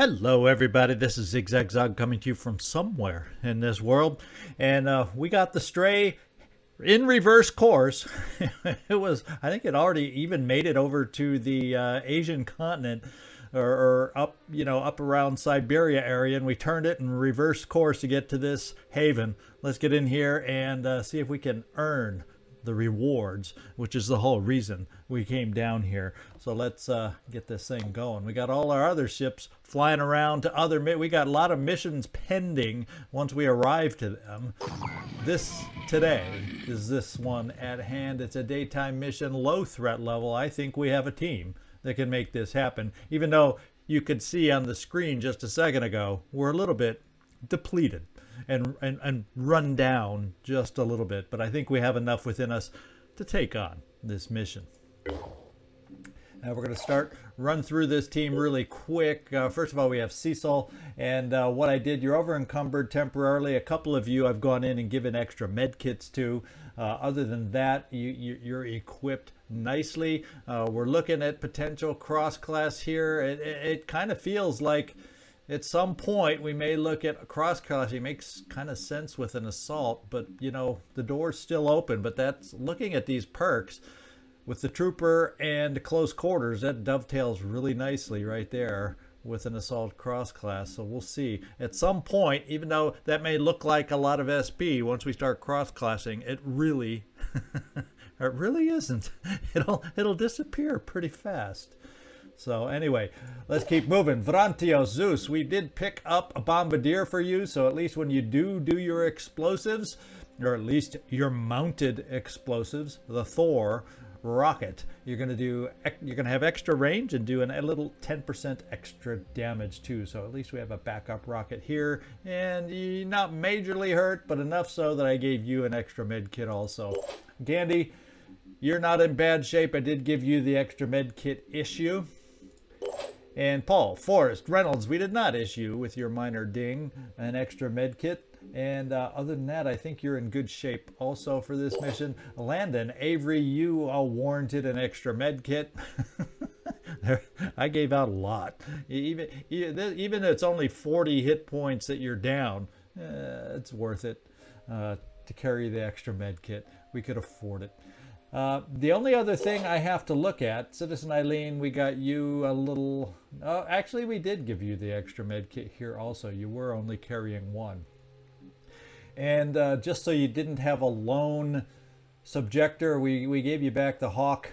Hello, everybody. This is Zigzag Zog coming to you from somewhere in this world, and we got the Stray in reverse course. It was, I think, it already even made it over to the Asian continent, or up, up around Siberia area, and we turned it in reverse course to get to this haven. Let's get in here and see if we can earn the rewards, which is the whole reason we came down here. So let's get this thing going. We got all our other ships flying around to other we got a lot of missions pending once we arrive to them. This today is this one at hand. It's a daytime mission, low threat level. I think we have a team that can make this happen, even though you could see on the screen just a second ago we're a little bit depleted and run down just a little bit, but I think we have enough within us to take on this mission. Now we're going to run through this team really quick. First of all, we have Cecil, and what I did, you're over encumbered temporarily. A couple of you I've gone in and given extra med kits to. Other than that, you're equipped nicely. We're looking at potential cross-class here. It kind of feels like at some point we may look at cross-classing. It makes kind of sense with an assault, but the door's still open. But that's looking at these perks with the trooper and close quarters, that dovetails really nicely right there with an assault cross-class. So we'll see at some point, even though that may look like a lot of SP once we start cross-classing, it really it really isn't. It'll disappear pretty fast. So anyway, let's keep moving. Vrantio, Zeus, we did pick up a bombardier for you, so at least when you do your explosives, or at least your mounted explosives, the Thor rocket, you're going to have extra range and do a little 10% extra damage too. So at least we have a backup rocket here, and you're not majorly hurt, but enough so that I gave you an extra med kit also. Gandhi, you're not in bad shape. I did give you the extra med kit issue. And Paul, Forrest, Reynolds, we did not issue with your minor ding an extra med kit. And other than that, I think you're in good shape also for this mission. Landon, Avery, you warranted an extra med kit. I gave out a lot. Even it's only 40 hit points that you're down, it's worth it to carry the extra med kit. We could afford it. The only other thing I have to look at, Citizen Eileen, we got you a little... actually, we did give you the extra med kit here also. You were only carrying one. And just so you didn't have a lone subjector, we gave you back the Hawk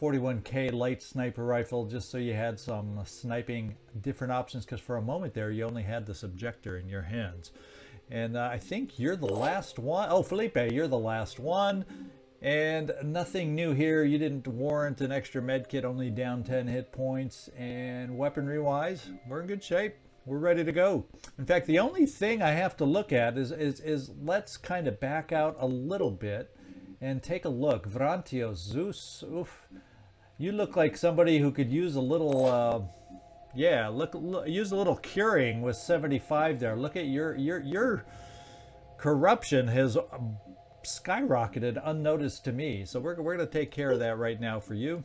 41K light sniper rifle just so you had some sniping different options, because for a moment there you only had the subjector in your hands. And I think you're the last one. Oh, Felipe, you're the last one. And nothing new here. You didn't warrant an extra med kit, only down 10 hit points. And weaponry wise, we're in good shape. We're ready to go. In fact, the only thing I have to look at is let's kind of back out a little bit and take a look. Vrantio, Zeus, oof. You look like somebody who could use a little, use a little curing with 75 there. Look at your corruption has skyrocketed unnoticed to me. So we're going to take care of that right now for you.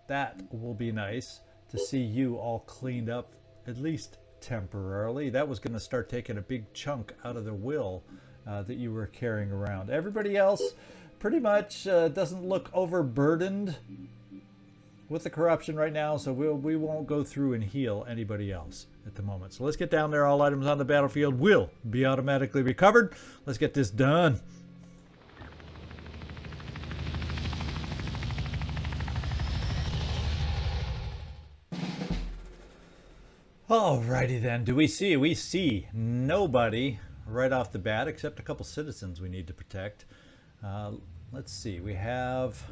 That will be nice to see you all cleaned up, at least temporarily. That was going to start taking a big chunk out of the will that you were carrying around. Everybody else pretty much doesn't look overburdened with the corruption right now, so we won't go through and heal anybody else at the moment. So let's get down there. All items on the battlefield will be automatically recovered. Let's get this done. Alrighty then, we see nobody right off the bat except a couple citizens we need to protect. Let's see, we have,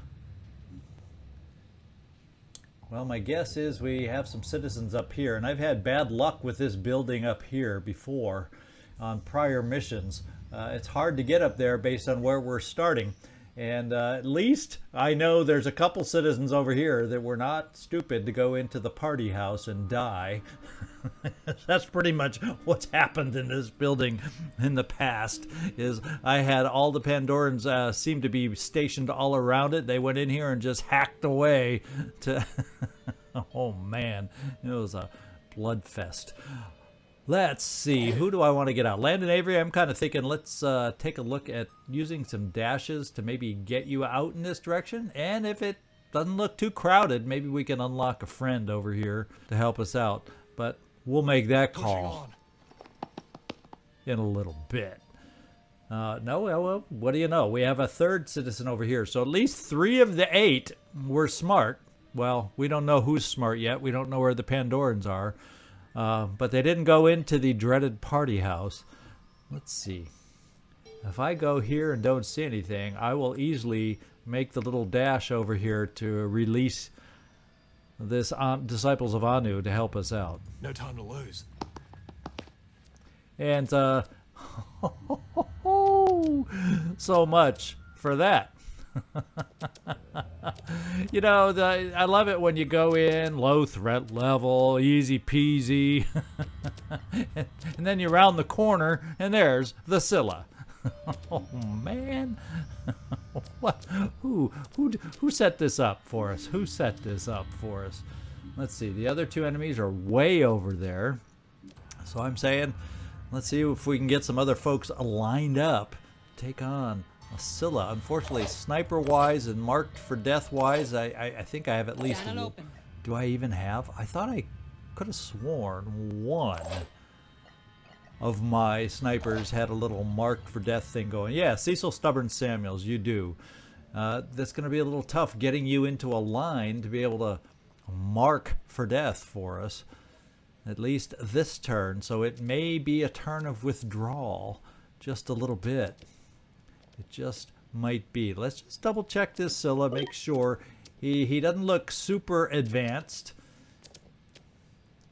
well, my guess is we have some citizens up here, and I've had bad luck with this building up here before on prior missions. It's hard to get up there based on where we're starting. And at least I know there's a couple citizens over here that were not stupid to go into the party house and die. That's pretty much what's happened in this building in the past. Is I had all the Pandorans seem to be stationed all around it. They went in here and just hacked away to... Oh man, it was a Bloodfest. Let's see, who do I want to get out? Landon Avery, I'm kind of thinking let's take a look at using some dashes to maybe get you out in this direction. And if it doesn't look too crowded, maybe we can unlock a friend over here to help us out. But we'll make that call in a little bit. No, well, what do you know? We have a third citizen over here. So at least 3 of the 8 were smart. Well, we don't know who's smart yet. We don't know where the Pandorans are. But they didn't go into the dreaded party house. Let's see. If I go here and don't see anything, I will easily make the little dash over here to release this Disciples of Anu to help us out. No time to lose. And so much for that. You know, I love it when you go in low threat level, easy peasy, and then you round the corner and there's the Scylla. Oh man, what? Who set this up for us? Who set this up for us? Let's see. The other 2 enemies are way over there, so I'm saying, let's see if we can get some other folks lined up to take on a Scylla. Unfortunately, sniper-wise and marked for death-wise, I think I have at least. Do I even have? I thought I could have sworn 1 of my snipers had a little marked for death thing going. Yeah, Cecil Stubborn Samuels, you do. That's going to be a little tough getting you into a line to be able to mark for death for us. At least this turn, so it may be a turn of withdrawal, just a little bit. It just might be. Let's just double check this Scylla, make sure he doesn't look super advanced.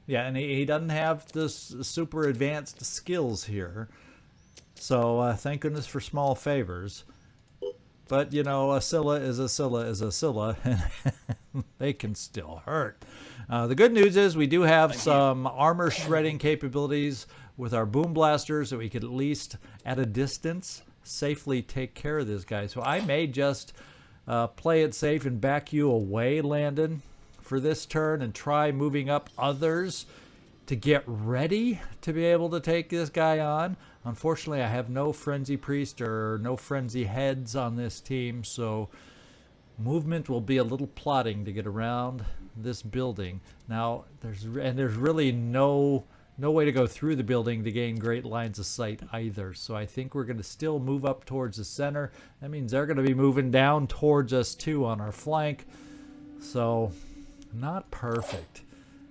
Yeah, and he doesn't have this super advanced skills here. So thank goodness for small favors. But you know, a Scylla is a Scylla is a Scylla, and they can still hurt. The good news is we do have some armor shredding capabilities with our boom blasters, so we could at least at a distance safely take care of this guy. So I may just play it safe and back you away, Landon, for this turn, and try moving up others to get ready to be able to take this guy on. Unfortunately, I have no Frenzy Priest or no Frenzy Heads on this team, so movement will be a little plotting to get around this building. Now, there's really no way to go through the building to gain great lines of sight either. So I think we're going to still move up towards the center. That means they're going to be moving down towards us too on our flank. So not perfect.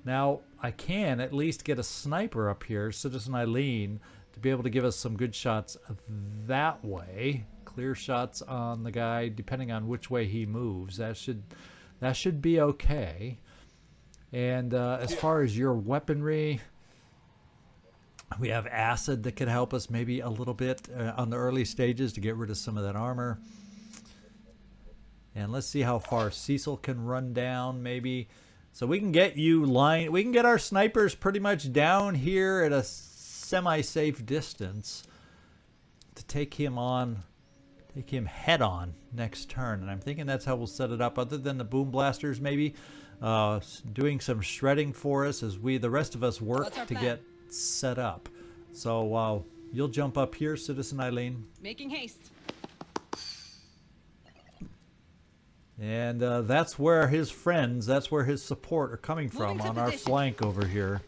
Now I can at least get a sniper up here, Citizen Eileen, to be able to give us some good shots that way. Clear shots on the guy depending on which way he moves. That should be okay. And as far as your weaponry, we have acid that could help us maybe a little bit on the early stages to get rid of some of that armor. And let's see how far Cecil can run down maybe. So we can get you line. We can get our snipers pretty much down here at a semi-safe distance to take him on, take him head on next turn. And I'm thinking that's how we'll set it up. Other than the boom blasters, maybe doing some shredding for us as the rest of us work to get set up. So you'll jump up here, Citizen Eileen. Making haste. And that's where his friends, that's where his support are coming from on our flank over here.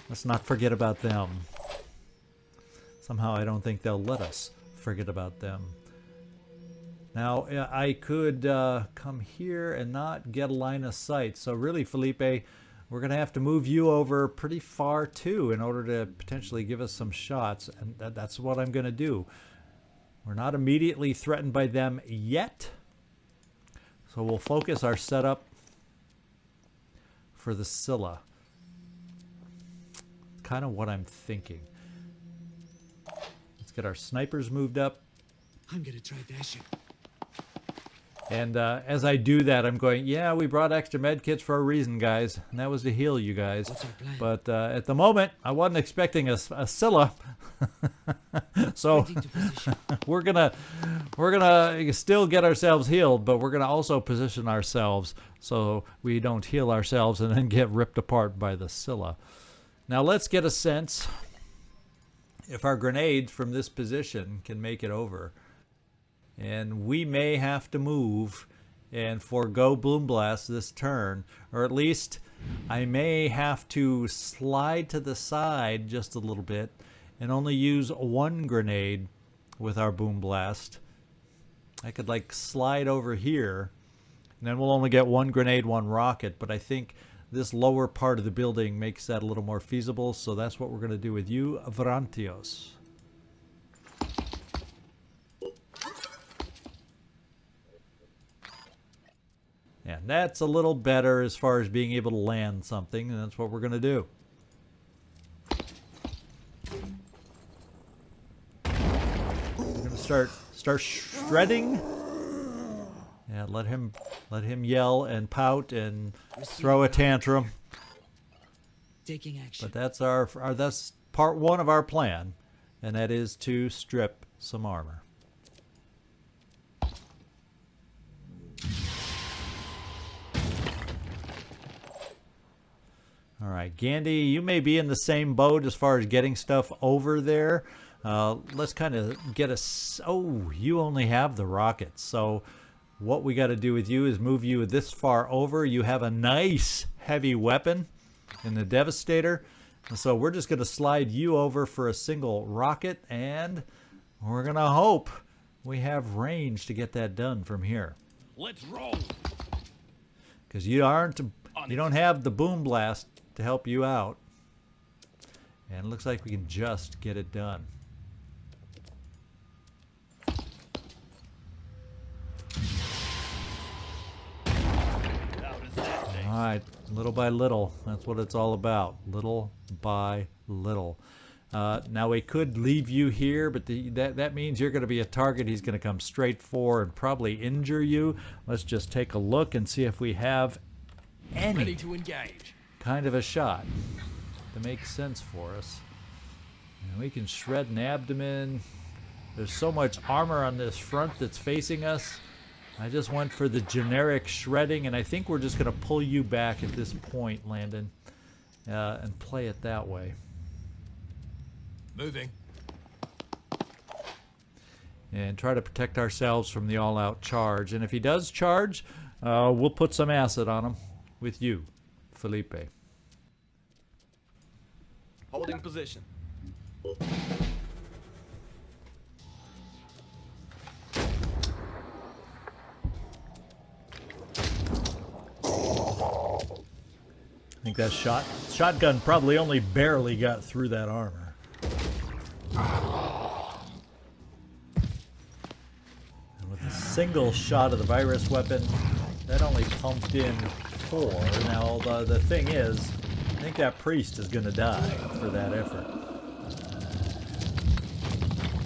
Let's not forget about them. Somehow I don't think they'll let us forget about them. Now I could come here and not get a line of sight. So really, Felipe, we're going to have to move you over pretty far too in order to potentially give us some shots. And that's what I'm going to do. We're not immediately threatened by them yet. So we'll focus our setup for the Scylla. Kind of what I'm thinking. Let's get our snipers moved up. I'm going to try dashing. And as I do that, I'm going, yeah, we brought extra med kits for a reason, guys. And that was to heal you guys. But at the moment, I wasn't expecting a Scylla. So we're gonna still get ourselves healed, but we're gonna also position ourselves so we don't heal ourselves and then get ripped apart by the Scylla. Now let's get a sense if our grenades from this position can make it over. And we may have to move and forego Boom Blast this turn, or at least I may have to slide to the side just a little bit and only use one grenade with our Boom Blast. I could like slide over here, and then we'll only get one grenade, one rocket, but I think this lower part of the building makes that a little more feasible, so that's what we're going to do with you, Vrantios. And that's a little better as far as being able to land something, and that's what we're going to do. We're going to start shredding. Yeah, let him yell and pout and throw a tantrum. Taking action. But that's part one of our plan, and that is to strip some armor. All right, Gandhi, you may be in the same boat as far as getting stuff over there. Let's kind of get a... Oh, you only have the rockets. So what we got to do with you is move you this far over. You have a nice heavy weapon in the Devastator. And so we're just going to slide you over for a single rocket, and we're going to hope we have range to get that done from here. Let's roll. Because you don't have the Boom Blast to help you out. And it looks like we can just get it done. Alright, little by little. That's what it's all about. Little by little. Now we could leave you here, but that means you're going to be a target he's going to come straight for and probably injure you. Let's just take a look and see if we have any Ready to engage. Kind of a shot that makes sense for us. And we can shred an abdomen. There's so much armor on this front that's facing us. I just went for the generic shredding, and I think we're just going to pull you back at this point, Landon, and play it that way. Moving. And try to protect ourselves from the all-out charge. And if he does charge, we'll put some acid on him with you, Felipe. Holding position. I think that shotgun probably only barely got through that armor. And with a single shot of the virus weapon, that only pumped in 4. Now the thing is, I think that priest is going to die for that effort.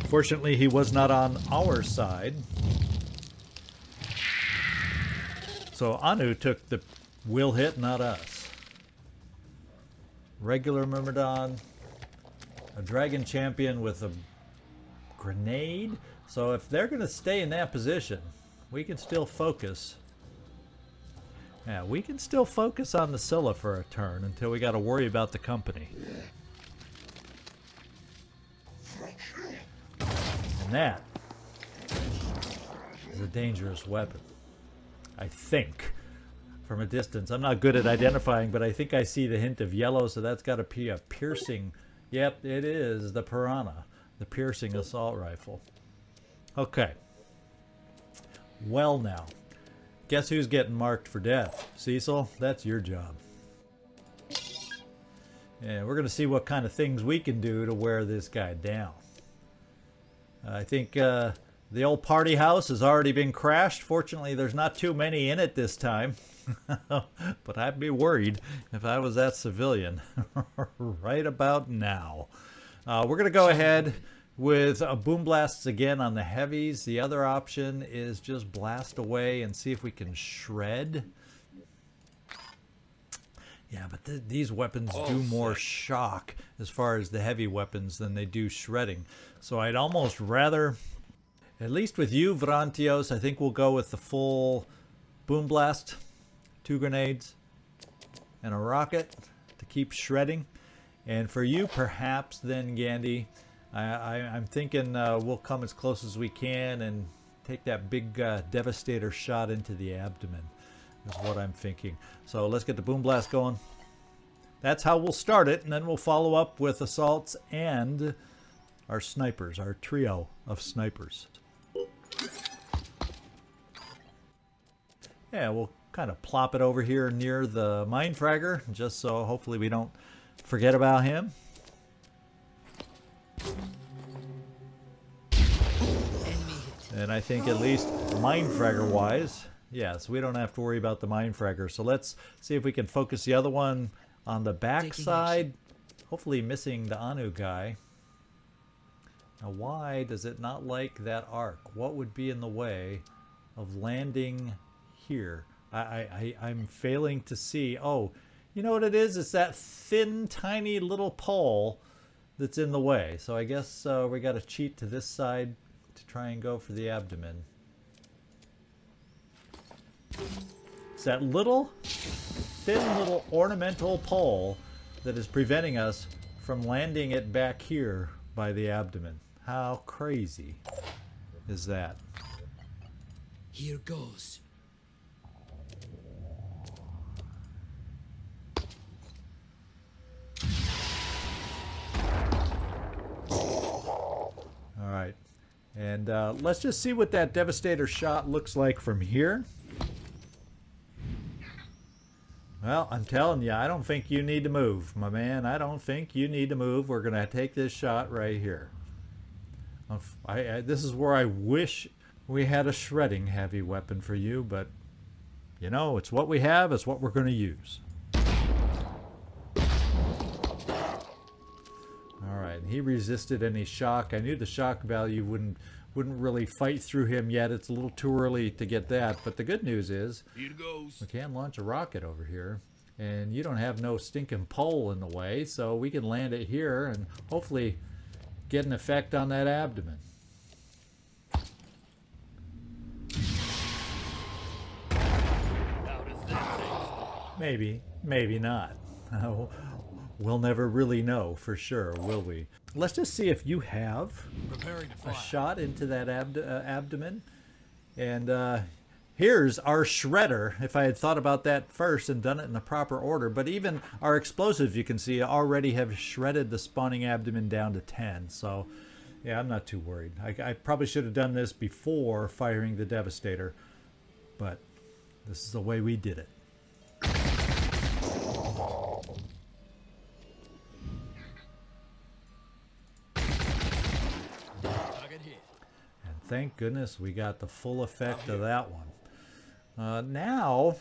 Fortunately, he was not on our side. So Anu took the will hit, not us. Regular Myrmidon, a dragon champion with a grenade. So if they're going to stay in that position, we can still focus. Yeah, we can still focus on the Scylla for a turn until we got to worry about the company. And that is a dangerous weapon, I think. From a distance. I'm not good at identifying, but I think I see the hint of yellow, so that's got to be a piercing. Yep, it is the Piranha, the piercing assault rifle. Okay. Well now, guess who's getting marked for death? Cecil, that's your job. And we're going to see what kind of things we can do to wear this guy down. I think the old party house has already been crashed. Fortunately, there's not too many in it this time. But I'd be worried if I was that civilian right about now. We're going to go ahead with boom blasts again on the heavies. The other option is just blast away and see if we can shred. Yeah, but these weapons do more shock as far as the heavy weapons than they do shredding. So I'd almost rather, at least with you, Vrantios, I think we'll go with the full boom blast. 2 grenades and a rocket to keep shredding. And for you, perhaps then, Gandhi, I'm thinking we'll come as close as we can and take that big devastator shot into the abdomen is what I'm thinking. So let's get the boom blast going. That's how we'll start it, and then we'll follow up with assaults and our snipers, our trio of snipers. Yeah, we'll kind of plop it over here near the mine fragger, just so hopefully we don't forget about him. And I think at least mine fragger wise, yes, we don't have to worry about the mine fragger. So let's see if we can focus the other one on the back side, hopefully missing the Anu guy. Now why does it not like that arc? What would be in the way of landing here? I'm failing to see. Oh, you know what it is? It's that thin, tiny little pole that's in the way. So I guess we got to cheat to this side to try and go for the abdomen. It's that little, thin little ornamental pole that is preventing us from landing it back here by the abdomen. How crazy is that? Here goes. All right. And let's just see what that devastator shot looks like from here. Well, I'm telling you, I don't think you need to move, my man. I don't think you need to move. We're going to take this shot right here. This is where I wish we had a shredding heavy weapon for you, but, you know, it's what we have. It's what we're going to use. All right, he resisted any shock. I knew the shock value wouldn't really fight through him yet. It's a little too early to get that. But the good news is Here goes. we can launch a rocket over here, and you don't have no stinking pole in the way, so we can land it here and hopefully get an effect on that abdomen. Maybe, maybe not. We'll never really know for sure, will we? Let's just see if you have a shot into that abdomen. And here's our shredder. If I had thought about that first and done it in the proper order. But even our explosives, you can see, already have shredded the spawning abdomen down to 10. So, yeah, I'm not too worried. I probably should have done this before firing the Devastator. But this is the way we did it. Thank goodness we got the full effect of that one. Now,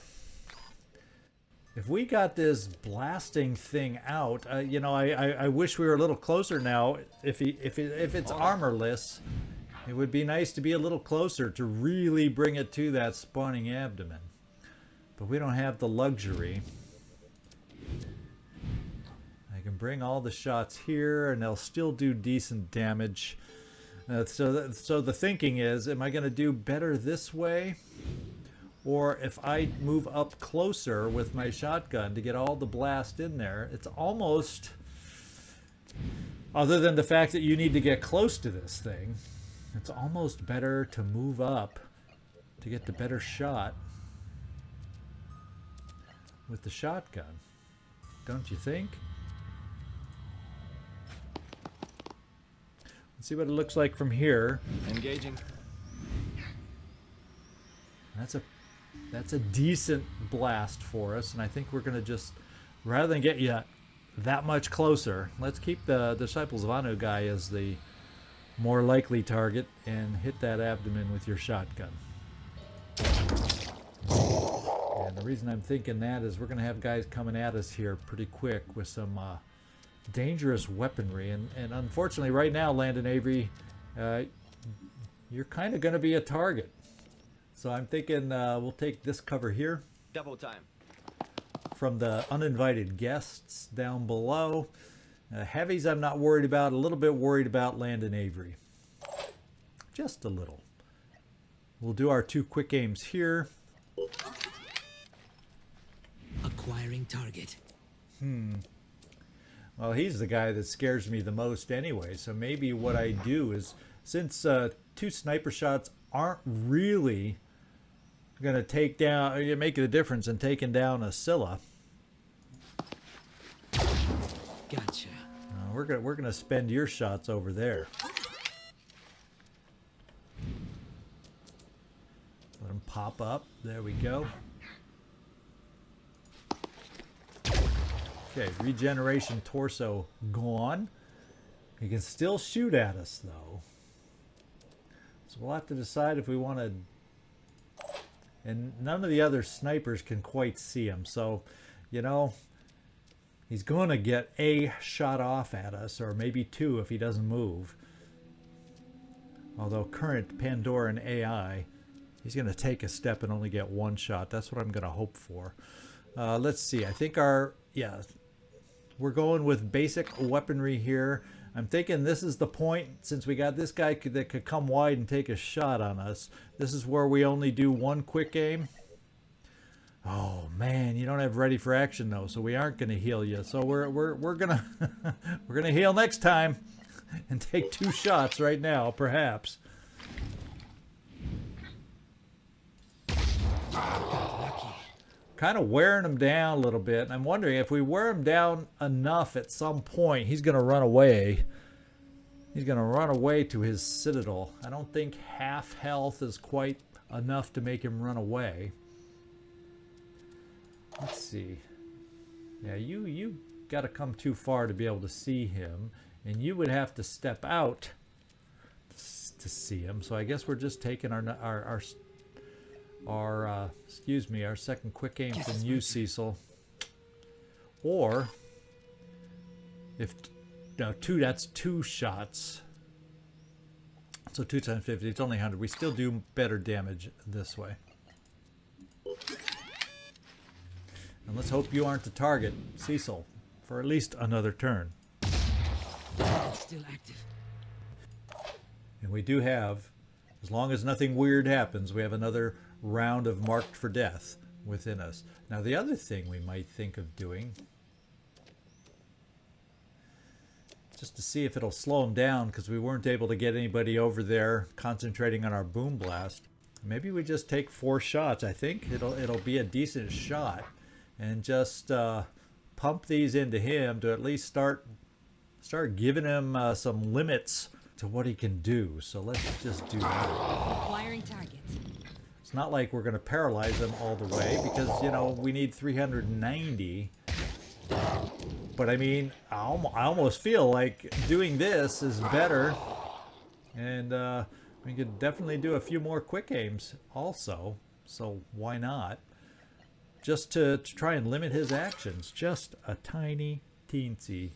if we got this blasting thing out, you know, I wish we were a little closer now. If it's armorless, it would be nice to be a little closer to really bring it to that spawning abdomen. But we don't have the luxury. I can bring all the shots here, and they'll still do decent damage. So the thinking is, am I going to do better this way? Or if I move up closer with my shotgun to get all the blast in there, it's almost, other than the fact that you need to get close to this thing, it's almost better to move up to get the better shot with the shotgun. Don't you think? See what it looks like from here. Engaging. That's a decent blast for us, and I think we're going to just, rather than get you that much closer, let's keep the Disciples of Anu guy as the more likely target and hit that abdomen with your shotgun. And the reason I'm thinking that is we're going to have guys coming at us here pretty quick with some dangerous weaponry, and unfortunately right now, Landon Avery, you're kind of going to be a target. So I'm thinking we'll take this cover here. Double time. From the uninvited guests down below. Heavies I'm not worried about. A little bit worried about Landon Avery. Just a little. We'll do our 2 quick aims here. Acquiring target. Well, he's the guy that scares me the most anyway. So maybe what I do is, since 2 sniper shots aren't really going to take down, make a difference in taking down a Scylla. Gotcha. We're gonna spend your shots over there. Let them pop up. There we go. Okay, regeneration torso gone. He can still shoot at us though. So we'll have to decide if we want to. And none of the other snipers can quite see him. So, you know, he's going to get a shot off at us, or maybe 2 if he doesn't move. Although current Pandoran AI, he's going to take a step and only get 1 shot. That's what I'm going to hope for. Let's see. I think we're going with basic weaponry here. I'm thinking this is the point, since we got this guy that could come wide and take a shot on us. This is where we only do 1 quick aim. Oh man, you don't have ready for action though, so we aren't going to heal you. So we're gonna we're gonna heal next time and take 2 shots right now, perhaps. Kind of wearing him down a little bit, and I'm wondering if we wear him down enough at some point, he's gonna run away. He's gonna run away to his citadel. I don't think half health is quite enough to make him run away. Let's see. Yeah, you got to come too far to be able to see him, and you would have to step out to see him. So I guess we're just taking our second quick aim from you, Cecil. Or if no 2, that's 2 shots. So 2 times 50, it's only 100. We still do better damage this way. And let's hope you aren't the target, Cecil, for at least another turn. It's still active. And we do have, as long as nothing weird happens, we have another round of marked for death within us. Now the other thing we might think of doing, just to see if it'll slow him down, because we weren't able to get anybody over there concentrating on our boom blast. Maybe we just take 4 shots. I think it'll be a decent shot. And just pump these into him to at least start giving him some limits to what he can do. So let's just do that. Acquiring target. It's not like we're going to paralyze him all the way, because, you know, we need 390. But I mean, I almost feel like doing this is better. And we could definitely do a few more quick aims also. So why not? Just to try and limit his actions, just a tiny, teensy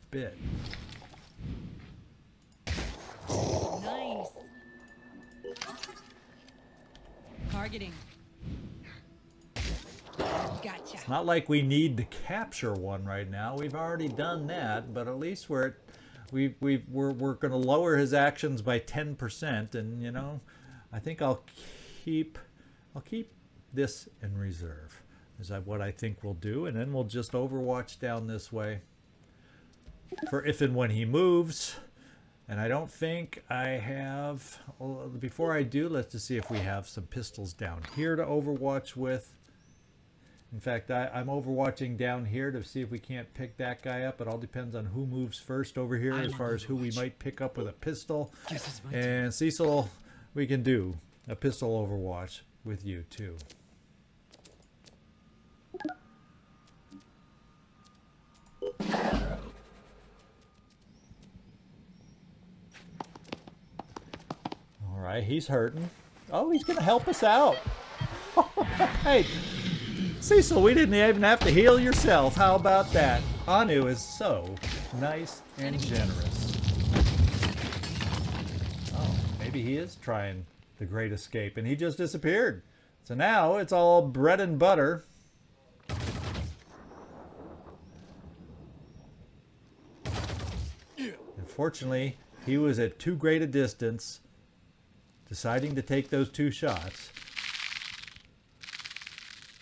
bit. Nice. Targeting. Gotcha. It's not like we need to capture one right now. We've already done that, but at least we're going to lower his actions by 10%, and you know, I think I'll keep this in reserve. Is that what I think we'll do, and then we'll just overwatch down this way for if and when he moves. And I don't think I have, before I do, let's just see if we have some pistols down here to overwatch with. In fact, I'm overwatching down here to see if we can't pick that guy up. It all depends on who moves first over here as far as who we might pick up with a pistol. And Cecil, we can do a pistol overwatch with you too. All right, he's hurting. Oh, he's going to help us out. Hey, Cecil, we didn't even have to heal yourself. How about that? Anu is so nice and generous. Oh, maybe he is trying the Great Escape, and he just disappeared. So now it's all bread and butter. Unfortunately, he was at too great a distance, deciding to take those 2 shots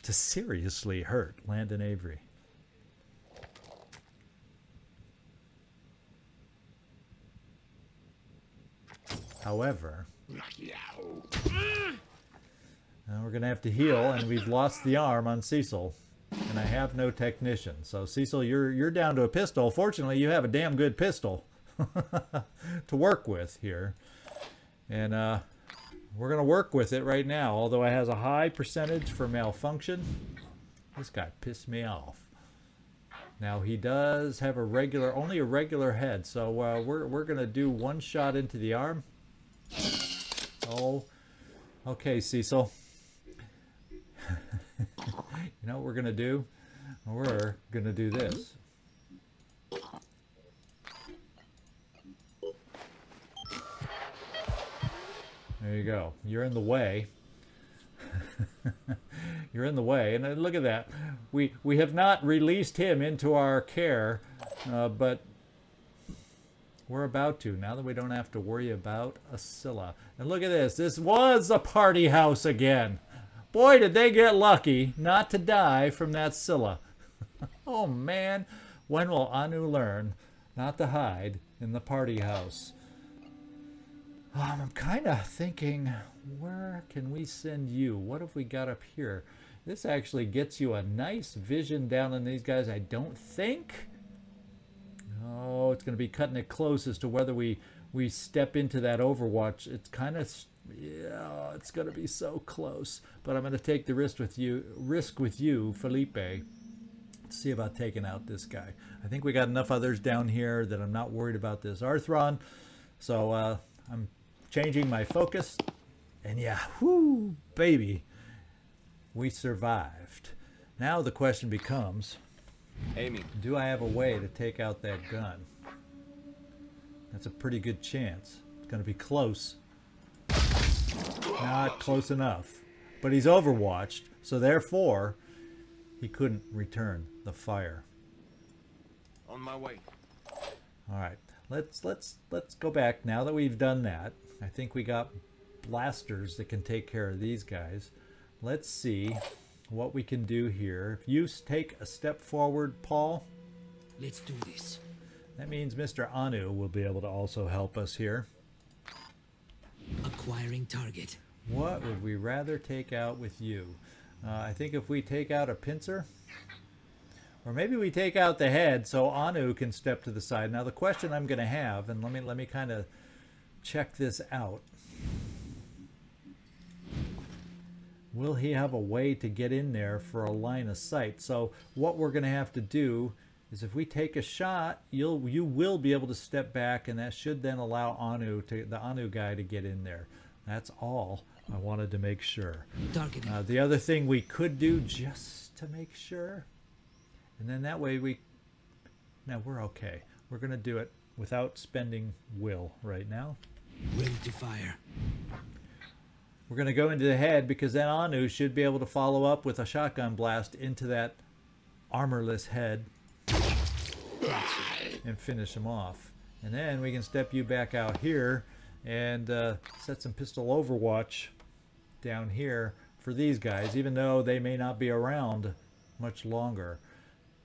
to seriously hurt Landon Avery. However, we're going to have to heal, and we've lost the arm on Cecil. And I have no technician. So Cecil, you're down to a pistol. Fortunately, you have a damn good pistol to work with here. And we're going to work with it right now, although it has a high percentage for malfunction. This guy pissed me off. Now he does have only a regular head, so we're going to do one shot into the arm. Oh, okay, Cecil. You know what we're going to do? We're going to do this. There you go. You're in the way. You're in the way. And look at that. We have not released him into our care, but we're about to, now that we don't have to worry about a Scylla. And look at this. This was a party house again. Boy, did they get lucky not to die from that Scylla. Oh, man. When will Anu learn not to hide in the party house? I'm kind of thinking, where can we send you? What have we got up here? This actually gets you a nice vision down on these guys, I don't think. Oh, it's going to be cutting it close as to whether we step into that Overwatch. It's kind of, yeah, it's going to be so close. But I'm going to take the risk with you, Felipe. Let's see about taking out this guy. I think we got enough others down here that I'm not worried about this Arthron. So I'm changing my focus. And yeah, whoo, baby, we survived. Now the question becomes, Amy, do I have a way to take out that gun? That's a pretty good chance. It's going to be close. Not close enough. But he's overwatched, so therefore he couldn't return the fire. on my way. All right, let's go back. Now that we've done that, I think we got blasters that can take care of these guys. Let's see what we can do here. If you take a step forward, Paul. Let's do this. That means Mr. Anu will be able to also help us here. Acquiring target. What would we rather take out with you? I think if we take out a pincer, or maybe we take out the head so Anu can step to the side. Now the question I'm going to have, and let me kind of check this out. Will he have a way to get in there for a line of sight? So what we're going to have to do is, if we take a shot, you will be able to step back, and that should then allow the Anu guy to get in there. That's all I wanted to make sure. Targeting. The other thing we could do, just to make sure, and then that way we're okay. We're going to do it without spending will right now. Ready to fire. We're going to go into the head, because then Anu should be able to follow up with a shotgun blast into that armorless head and finish him off. And then we can step you back out here and set some pistol overwatch down here for these guys, even though they may not be around much longer.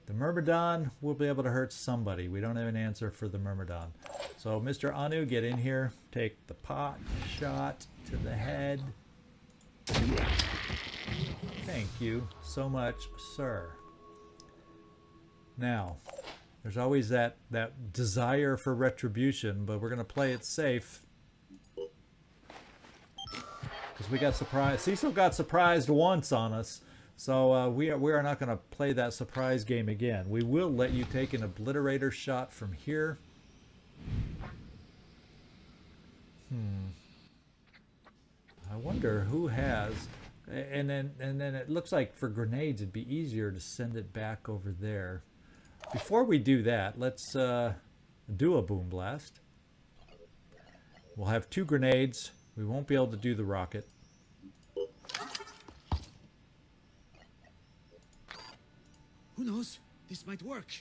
The Myrmidon will be able to hurt somebody. We don't have an answer for the Myrmidon. So Mr. Anu, get in here, take the pot shot to the head. Thank you so much, sir. Now, there's always that desire for retribution, but we're going to play it safe. Because we got surprised. Cecil got surprised once on us. So we are not going to play that surprise game again. We will let you take an obliterator shot from here. I wonder who has, and then it looks like for grenades it'd be easier to send it back over there. Before we do that, let's do a boom blast. We'll have 2 grenades. We won't be able to do the rocket. Who knows? This might work.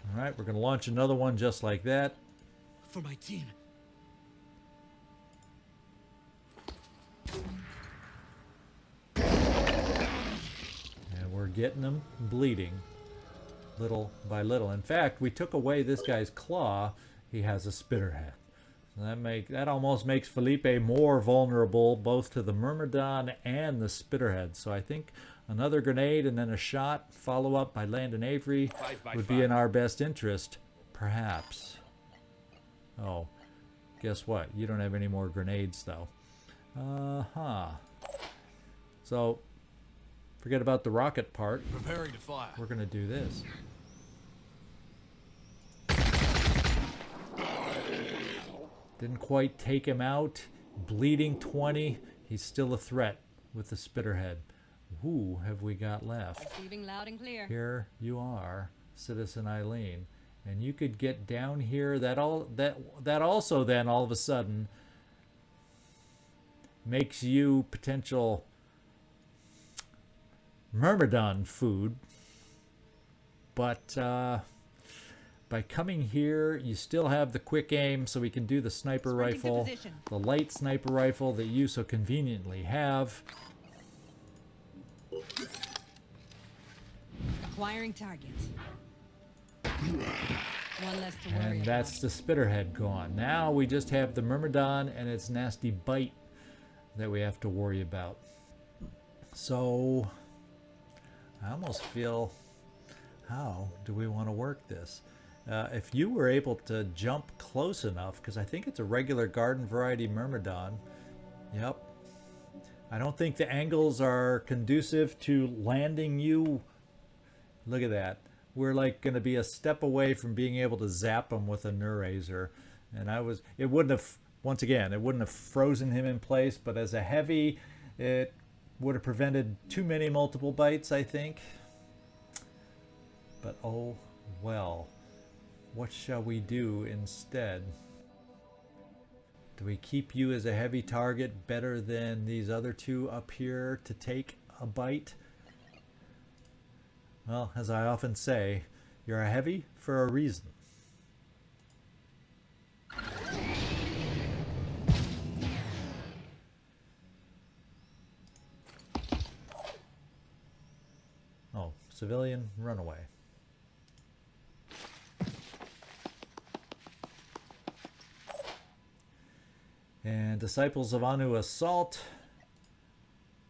All right, we're going to launch another one just like that. For my team. And we're getting them bleeding. little by little. In fact, we took away this guy's claw. He has a spitterhead. So that almost makes Felipe more vulnerable both to the Myrmidon and the spitterhead. So I think another grenade and then a shot, follow up by Landon Avery, 5 by would 5. be in our best interest, perhaps. Oh, guess what? You don't have any more grenades though. So forget about the rocket part. Preparing to fire. We're gonna do this. Didn't quite take him out. Bleeding 20. He's still a threat with the spitterhead. Who have we got left? Receiving loud and clear. Here you are, Citizen Eileen. And you could get down here. That also then all of a sudden makes you potential Myrmidon food. But by coming here, you still have the quick aim, so we can do the sniper Sprinting to rifle, position. the light sniper rifle that you so conveniently have. Acquiring target. One less to worry And about. that's the spitterhead gone. Now we just have the Myrmidon and its nasty bite that we have to worry about. So I almost feel, how do we want to work this? If you were able to jump close enough, because I think it's a regular garden variety Myrmidon. Yep. I don't think the angles are conducive to landing you. Look at that. We're like going to be a step away from being able to zap him with a Neurazer. And it wouldn't have, once again, it wouldn't have frozen him in place, but as a heavy, it would have prevented too many multiple bites, I think. But oh well. What shall we do instead? Do we keep you as a heavy target better than these other two up here to take a bite? Well, as I often say, you're a heavy for a reason. Oh, civilian, run away. And Disciples of Anu Assault.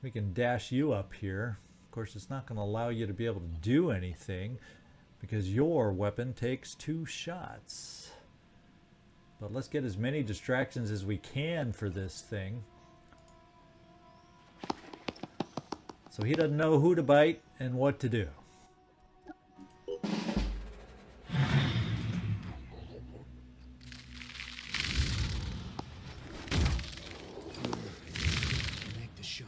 We can dash you up here. Of course, it's not going to allow you to be able to do anything because your weapon takes 2 shots. But let's get as many distractions as we can for this thing. So he doesn't know who to bite and what to do. Make the shot.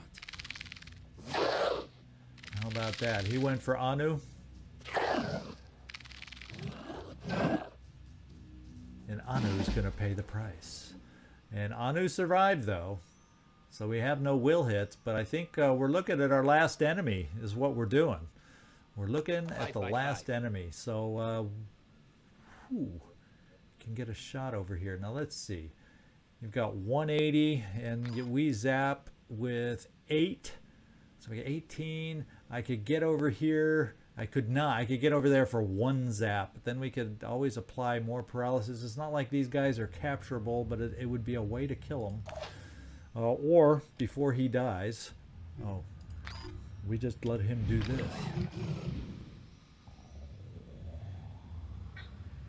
How about that? He went for Anu. And Anu's going to pay the price. And Anu survived, though. So we have no will hits. But I think we're looking at our last enemy is what we're doing. We're looking at the last enemy. So, can get a shot over here. Now, let's see. You've got 180, and we zap with 8. So we get 18. I could get over here. I could not. I could get over there for 1 zap. But then we could always apply more paralysis. It's not like these guys are capturable, but it would be a way to kill them. Or before he dies. Oh, we just let him do this.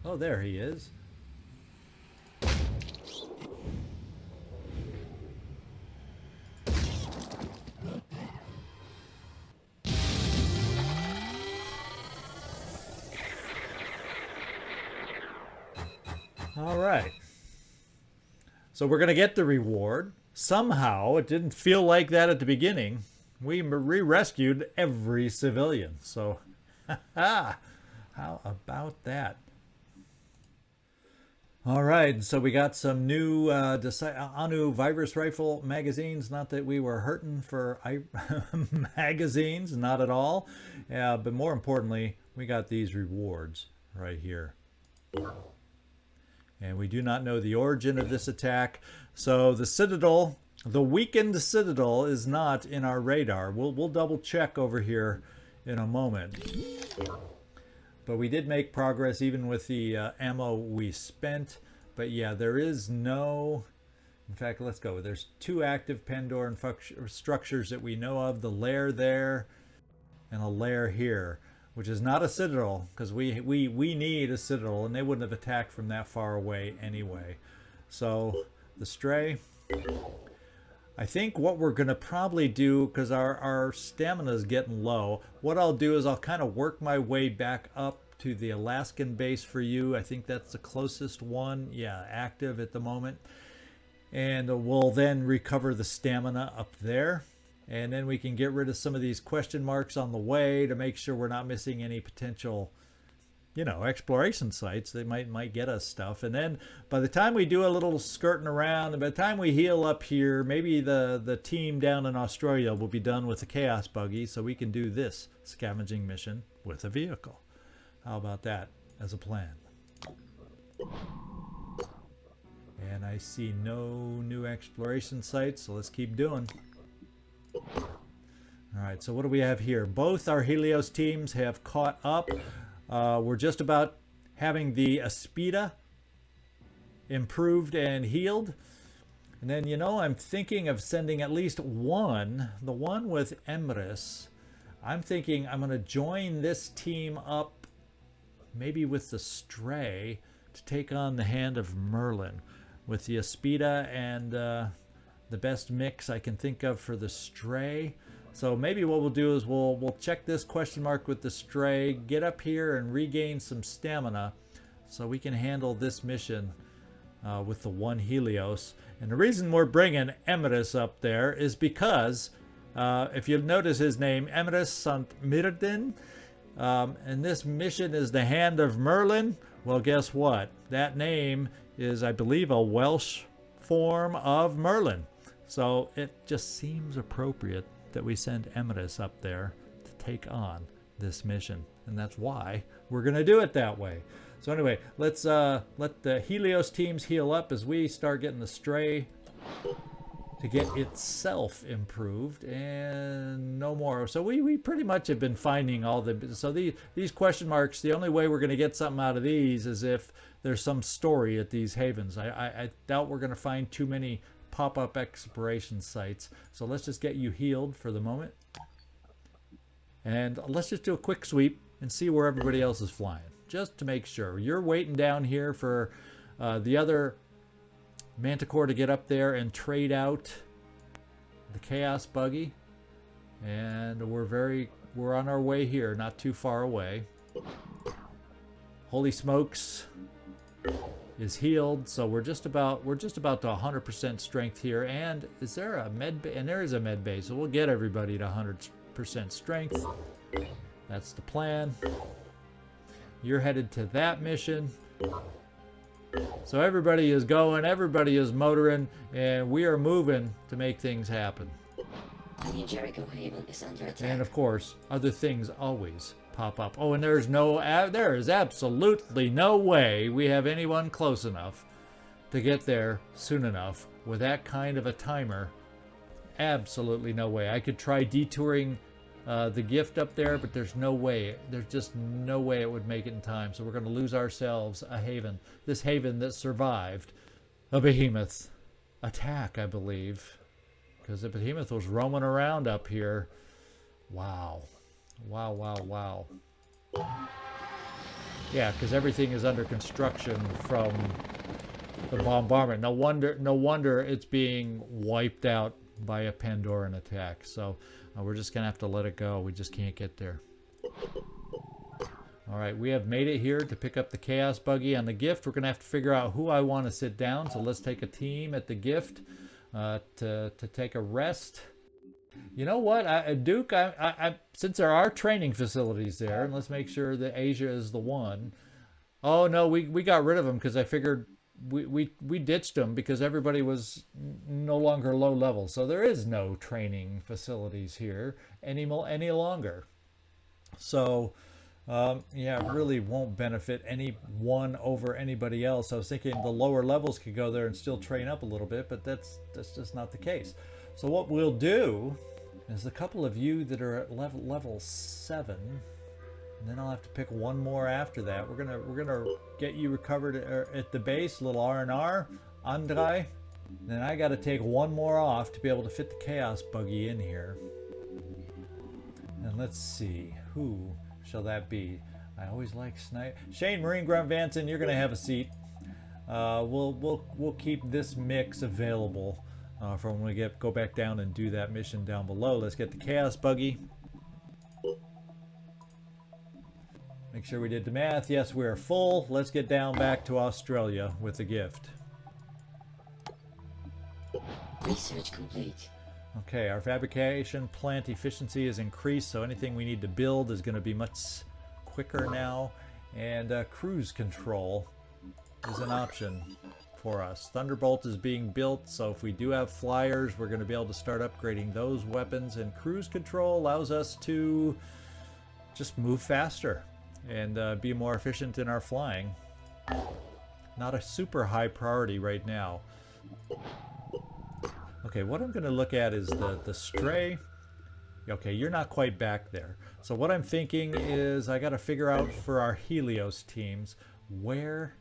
Oh, there he is. All right. So we're going to get the reward. Somehow, it didn't feel like that at the beginning. We re-rescued every civilian. So, how about that? All right, so we got some new Anu virus rifle magazines. Not that we were hurting for magazines, not at all. But more importantly, we got these rewards right here. And we do not know the origin of this attack. So the Citadel, the weakened Citadel, is not in our radar. We'll double check over here in a moment. But we did make progress even with the ammo we spent. But yeah, there is no... In fact, let's go. There's 2 active Pandoran structures that we know of. The lair there and a lair here, which is not a citadel, because we need a citadel, and they wouldn't have attacked from that far away anyway. So the stray, I think what we're going to probably do, because our stamina is getting low, what I'll do is I'll kind of work my way back up to the Alaskan base for you. I think that's the closest one. Yeah, active at the moment. And we'll then recover the stamina up there. And then we can get rid of some of these question marks on the way to make sure we're not missing any potential, you know, exploration sites that might get us stuff. And then by the time we do a little skirting around, and by the time we heal up here, maybe the team down in Australia will be done with the Chaos Buggy, so we can do this scavenging mission with a vehicle. How about that as a plan? And I see no new exploration sites, so let's keep doing. Alright, so what do we have here? Both our Helios teams have caught up. We're just about having the Aspida improved and healed. And then, you know, I'm thinking of sending at least one, the one with Emrys. I'm thinking I'm going to join this team up, maybe with the Stray, to take on the Hand of Merlin. With the Aspida and the best mix I can think of for the Stray. So maybe what we'll do is we'll check this question mark with the Stray, get up here and regain some stamina so we can handle this mission with the one Helios. And the reason we're bringing Emrys up there is because if you notice his name, Emrys Sant Mirdin, and this mission is the Hand of Merlin. Well, guess what? That name is, I believe, a Welsh form of Merlin. So it just seems appropriate that we send Emrys up there to take on this mission. And that's why we're going to do it that way. So anyway, let's let the Helios teams heal up as we start getting the Stray to get itself improved, and no more. So we pretty much have been finding all the... So these question marks, the only way we're going to get something out of these is if there's some story at these havens. I doubt we're going to find too many pop-up exploration sites. So let's just get you healed for the moment. And let's just do a quick sweep and see where everybody else is flying, just to make sure. You're waiting down here for the other Manticore to get up there and trade out the Chaos Buggy, and we're on our way here, not too far away. Holy Smokes is healed, so we're just about to 100% strength here. And is there a med bay? And there is a med bay, so we'll get everybody to 100% strength. That's the plan. You're headed to that mission. So everybody is going, everybody is motoring, and we are moving to make things happen. The Jericho Haven is under attack. And of course, other things always pop up. Oh, and there is absolutely no way we have anyone close enough to get there soon enough with that kind of a timer. Absolutely no way. I could try detouring the gift up there, but there's no way. There's just no way it would make it in time. So we're going to lose ourselves a haven. This haven that survived a behemoth attack, I believe. Because the behemoth was roaming around up here. Wow. Wow, wow, wow. Yeah, because everything is under construction from the bombardment. No wonder it's being wiped out by a Pandoran attack. So we're just gonna have to let it go. We just can't get there. All right, we have made it here to pick up the Chaos Buggy on the gift. We're gonna have to figure out who I want to sit down. So let's take a team at the gift to take a rest. You know what, Duke? Since there are training facilities there, and let's make sure that Asia is the one. Oh no, we got rid of them because I figured we ditched them because everybody was no longer low level. So there is no training facilities here any longer. So yeah, it really won't benefit anyone over anybody else. I was thinking the lower levels could go there and still train up a little bit, but that's just not the case. So what we'll do is a couple of you that are at level 7. And then I'll have to pick one more after that. We're gonna get you recovered at the base, little R&R, Andrei. Then I got to take one more off to be able to fit the Chaos buggy in here. And let's see, who shall that be? I always like Snipe. Shane Marine Grunt Vanson, you're gonna have a seat. We'll keep this mix available for when we go back down and do that mission down below. Let's get the Chaos buggy. Make sure we did the math. Yes, we are full. Let's get down back to Australia with the gift. Research complete. Okay, our fabrication plant efficiency is increased, so anything we need to build is going to be much quicker now. And cruise control is an option for us. Thunderbolt is being built, so if we do have flyers, we're going to be able to start upgrading those weapons. And cruise control allows us to just move faster and be more efficient in our flying. Not a super high priority right now. Okay, what I'm going to look at is the stray. Okay, you're not quite back there. So what I'm thinking is I got to figure out for our Helios teams where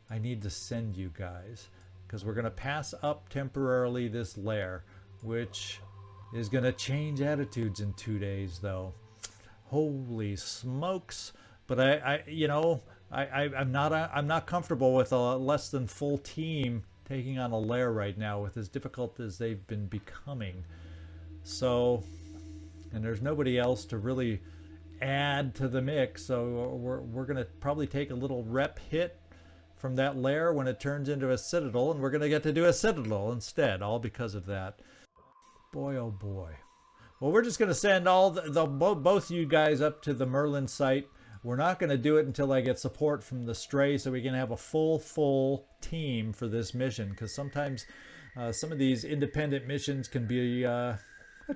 I need to send you guys. Because we're going to pass up temporarily this lair, which is going to change attitudes in 2 days, though. Holy smokes! But I'm not comfortable with a less than full team taking on a lair right now with as difficult as they've been becoming. So, and there's nobody else to really add to the mix, so we're gonna probably take a little rep hit from that lair when it turns into a citadel, and we're gonna get to do a citadel instead, all because of that. Boy, oh boy. Well, we're just gonna send all both you guys up to the Merlin site. We're not going to do it until I get support from the Stray, so we can have a full team for this mission, because sometimes some of these independent missions can be a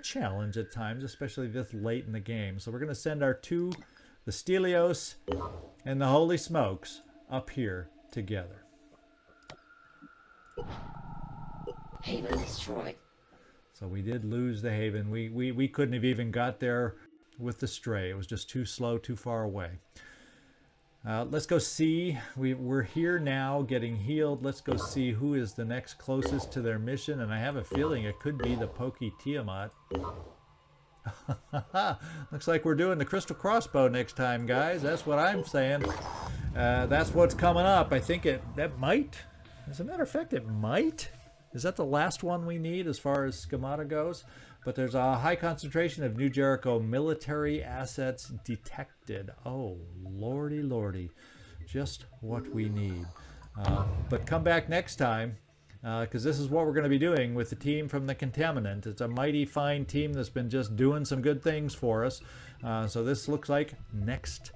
challenge at times, especially this late in the game. So we're going to send our two, the Stelios and the Holy Smokes, up here together. Haven destroyed. So we did lose the Haven. We couldn't have even got there with the Stray. It was just too slow, too far away. Let's go see. We're here now getting healed. Let's go see who is the next closest to their mission, and I have a feeling it could be the Pokey Tiamat. Looks like we're doing the Crystal Crossbow next time, guys. That's what I'm saying. That's what's coming up. I think that might, as a matter of fact, it might. Is that the last one we need as far as schemata goes? But there's a high concentration of New Jericho military assets detected. Oh, lordy, lordy. Just what we need. But come back next time, because this is what we're going to be doing with the team from the Contaminant. It's a mighty fine team that's been just doing some good things for us. So this looks like next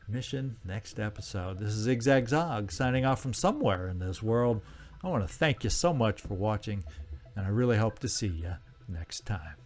mission, next episode. This is Zigzag Zog signing off from somewhere in this world. I want to thank you so much for watching, and I really hope to see you next time.